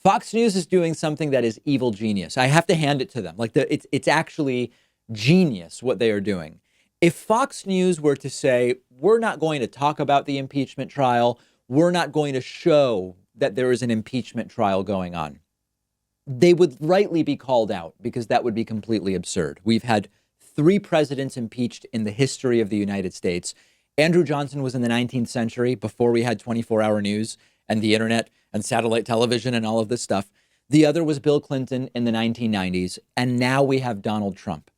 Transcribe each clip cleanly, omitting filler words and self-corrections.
Fox News is doing something that is evil genius. I have to hand it to them. It's actually genius what they are doing. If Fox News were to say, we're not going to talk about the impeachment trial, we're not going to show that there is an impeachment trial going on, they would rightly be called out because that would be completely absurd. We've had 3 presidents impeached in the history of the United States. Andrew Johnson was in the 19th century before we had 24-hour news and the internet and satellite television and all of this stuff. The other was Bill Clinton in the 1990s. And now we have Donald Trump.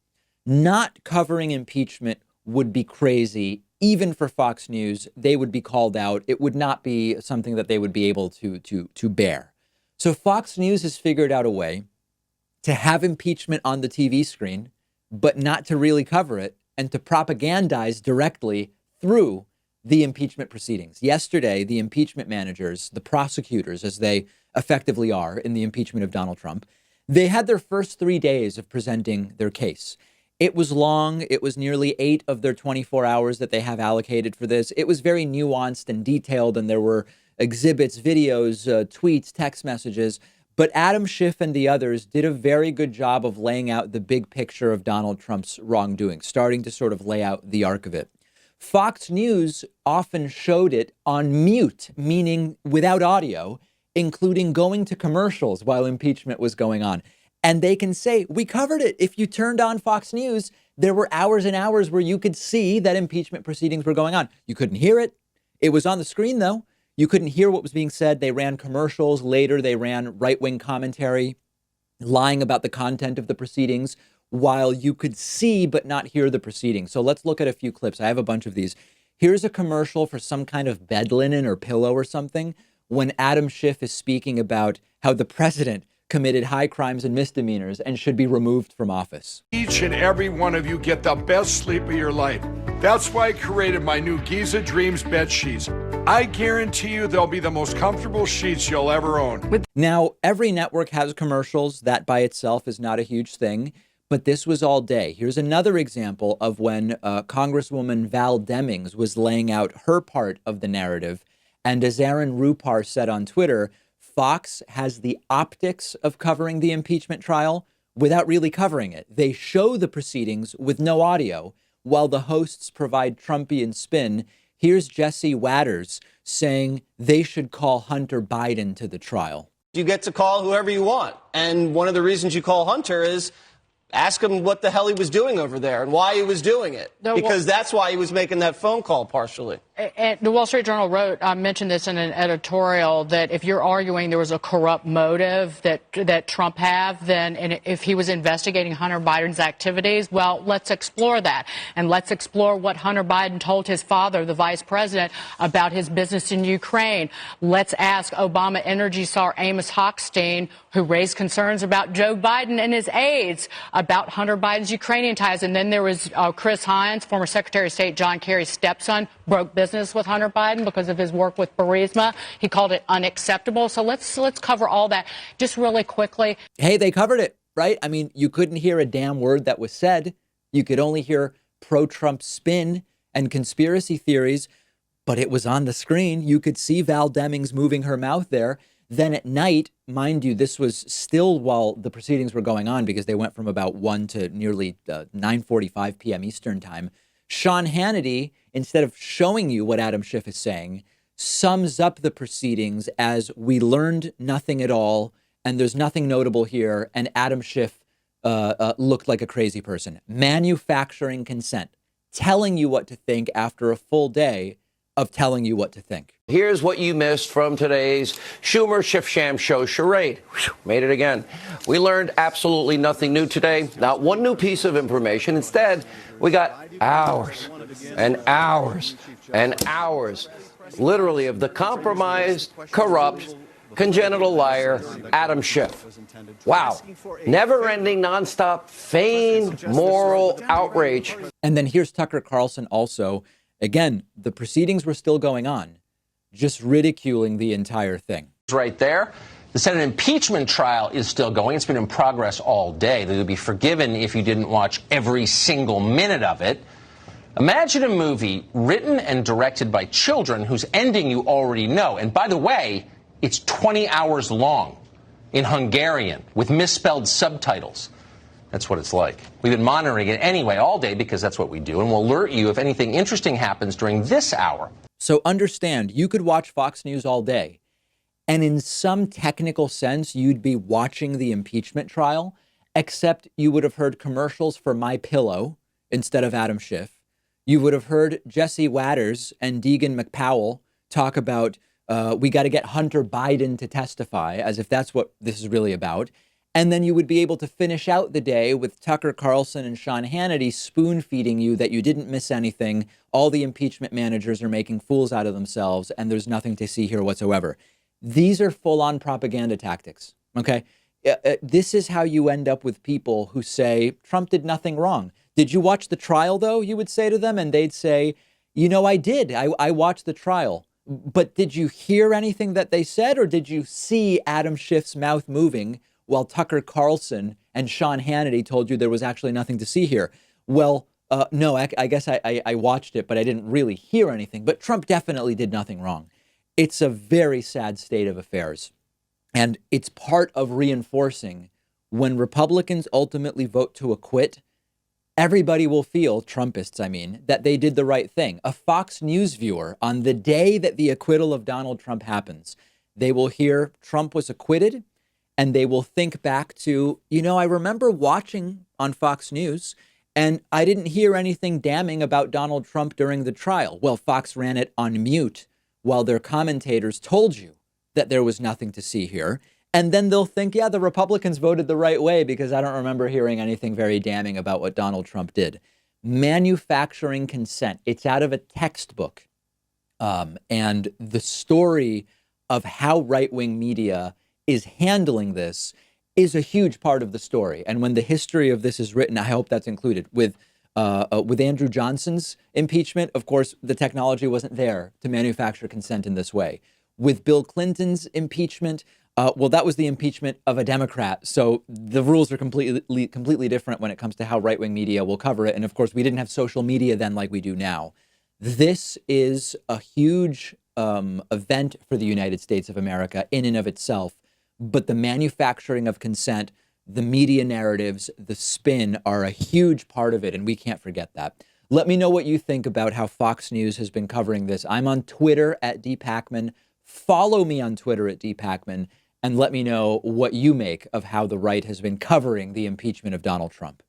Not covering impeachment would be crazy. Even for Fox News, they would be called out. It would not be something that they would be able to bear. So Fox News has figured out a way to have impeachment on the TV screen, but not to really cover it and to propagandize directly through the impeachment proceedings. Yesterday, the impeachment managers, the prosecutors, as they effectively are in the impeachment of Donald Trump, they had their first 3 days of presenting their case. It was long. It was nearly 8 of their 24 hours that they have allocated for this. It was very nuanced and detailed, and there were exhibits, videos, tweets, text messages. But Adam Schiff and the others did a very good job of laying out the big picture of Donald Trump's wrongdoing, starting to sort of lay out the arc of it. Fox News often showed it on mute, meaning without audio, including going to commercials while impeachment was going on. And they can say, we covered it. If you turned on Fox News, there were hours and hours where you could see that impeachment proceedings were going on. You couldn't hear it. It was on the screen, though. You couldn't hear what was being said. They ran commercials. Later, they ran right-wing commentary, lying about the content of the proceedings, while you could see but not hear the proceedings. So let's look at a few clips. I have a bunch of these. Here's a commercial for some kind of bed linen or pillow or something when Adam Schiff is speaking about how the president committed high crimes and misdemeanors and should be removed from office. Each and every one of you get the best sleep of your life. That's why I created my new Giza Dreams bed sheets. I guarantee you they'll be the most comfortable sheets you'll ever own. Now, every network has commercials. That by itself is not a huge thing, but this was all day. Here's another example of when Congresswoman Val Demings was laying out her part of the narrative. And as Aaron Rupar said on Twitter, Fox has the optics of covering the impeachment trial without really covering it. They show the proceedings with no audio while the hosts provide Trumpian spin. Here's Jesse Watters saying they should call Hunter Biden to the trial. You get to call whoever you want. And one of the reasons you call Hunter is ask him what the hell he was doing over there and why he was doing it. Because that's why he was making that phone call partially. And the Wall Street Journal mentioned this in an editorial, that if you're arguing there was a corrupt motive that Trump had, then and if he was investigating Hunter Biden's activities, well, let's explore that. And let's explore what Hunter Biden told his father, the vice president, about his business in Ukraine. Let's ask Obama energy czar Amos Hochstein, who raised concerns about Joe Biden and his aides, about Hunter Biden's Ukrainian ties. And then there was Chris Hines, former Secretary of State John Kerry's stepson, broke business with Hunter Biden because of his work with Burisma. He called it unacceptable. So let's cover all that just really quickly. Hey, they covered it, right? I mean, you couldn't hear a damn word that was said. You could only hear pro-Trump spin and conspiracy theories, but it was on the screen. You could see Val Demings moving her mouth there. Then at night, mind you, this was still while the proceedings were going on because they went from about 1 to nearly 9:45 p.m. Eastern time. Sean Hannity, instead of showing you what Adam Schiff is saying, sums up the proceedings as we learned nothing at all, and there's nothing notable here, and Adam Schiff looked like a crazy person. Manufacturing consent, telling you what to think after a full day of telling you what to think. Here's what you missed from today's Schumer Schiff Sham Show charade. Made it again. We learned absolutely nothing new today. Not one new piece of information. Instead, we got hours and hours and hours, literally, of the compromised, corrupt, congenital liar, Adam Schiff. Wow. Never-ending, nonstop, feigned moral outrage. And then here's Tucker Carlson also. Again, the proceedings were still going on, just ridiculing the entire thing. Right there. The Senate impeachment trial is still going. It's been in progress all day. They would be forgiven if you didn't watch every single minute of it. Imagine a movie written and directed by children whose ending you already know. And by the way, it's 20 hours long. in Hungarian with misspelled subtitles. That's what it's like. We've been monitoring it anyway all day because that's what we do, and we'll alert you if anything interesting happens during this hour. So understand, you could watch Fox News all day, and in some technical sense, you'd be watching the impeachment trial, except you would have heard commercials for My Pillow instead of Adam Schiff. You would have heard Jesse Watters and Deegan McPowell talk about we got to get Hunter Biden to testify, as if that's what this is really about. And then you would be able to finish out the day with Tucker Carlson and Sean Hannity spoon feeding you that you didn't miss anything. All the impeachment managers are making fools out of themselves, and there's nothing to see here whatsoever. These are full-on propaganda tactics, okay? This is how you end up with people who say, Trump did nothing wrong. Did you watch the trial, though, you would say to them? And they'd say, you know, I did. I watched the trial. But did you hear anything that they said, or did you see Adam Schiff's mouth moving while Tucker Carlson and Sean Hannity told you there was actually nothing to see here? Well, no, I guess I watched it, but I didn't really hear anything. But Trump definitely did nothing wrong. It's a very sad state of affairs. And it's part of reinforcing when Republicans ultimately vote to acquit, everybody will feel, Trumpists, I mean, that they did the right thing. A Fox News viewer, on the day that the acquittal of Donald Trump happens, they will hear Trump was acquitted, and they will think back to, you know, I remember watching on Fox News, and I didn't hear anything damning about Donald Trump during the trial. Well, Fox ran it on mute while their commentators told you that there was nothing to see here. And then they'll think, yeah, the Republicans voted the right way because I don't remember hearing anything very damning about what Donald Trump did. Manufacturing consent. It's out of a textbook. And the story of how right-wing media is handling this is a huge part of the story. And when the history of this is written, I hope that's included. With Andrew Johnson's impeachment, of course, the technology wasn't there to manufacture consent in this way. With Bill Clinton's impeachment, well, that was the impeachment of a Democrat. So the rules are completely different when it comes to how right-wing media will cover it. And of course, we didn't have social media then like we do now. This is a huge event for the United States of America in and of itself. But the manufacturing of consent, the media narratives, the spin are a huge part of it. And we can't forget that. Let me know what you think about how Fox News has been covering this. I'm on Twitter at @DPakman. Follow me on Twitter at @DPakman. And let me know what you make of how the right has been covering the impeachment of Donald Trump.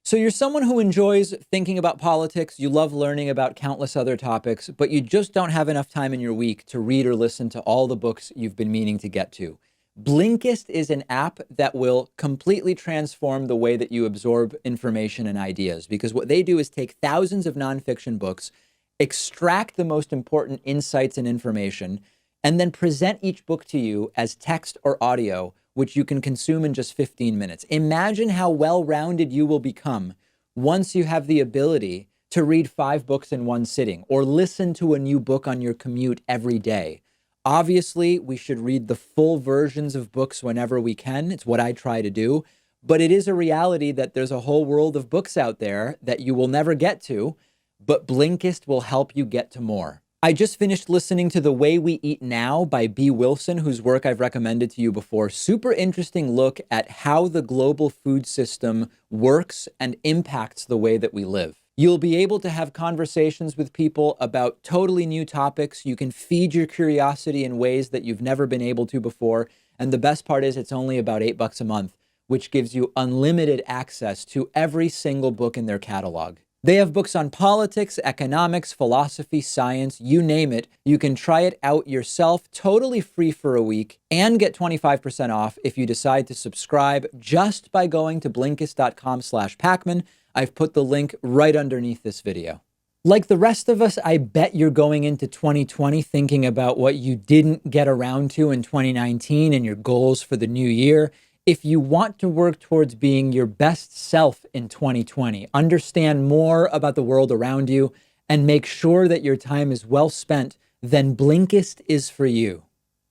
So you're someone who enjoys thinking about politics, you love learning about countless other topics, but you just don't have enough time in your week to read or listen to all the books you've been meaning to get to. Blinkist is an app that will completely transform the way that you absorb information and ideas, because what they do is take thousands of nonfiction books, extract the most important insights and information, and then present each book to you as text or audio, which you can consume in just 15 minutes. Imagine how well-rounded you will become once you have the ability to read 5 books in one sitting or listen to a new book on your commute every day. Obviously, we should read the full versions of books whenever we can. It's what I try to do. But it is a reality that there's a whole world of books out there that you will never get to, but Blinkist will help you get to more. I just finished listening to The Way We Eat Now by B. Wilson, whose work I've recommended to you before. Super interesting look at how the global food system works and impacts the way that we live. You'll be able to have conversations with people about totally new topics. You can feed your curiosity in ways that you've never been able to before. And the best part is it's only about $8 a month, which gives you unlimited access to every single book in their catalog. They have books on politics, economics, philosophy, science, you name it. You can try it out yourself, totally free for a week, and get 25% off if you decide to subscribe just by going to Blinkist.com/Pakman. I've put the link right underneath this video. Like the rest of us, I bet you're going into 2020 thinking about what you didn't get around to in 2019 and your goals for the new year. If you want to work towards being your best self in 2020, understand more about the world around you, and make sure that your time is well spent, then Blinkist is for you.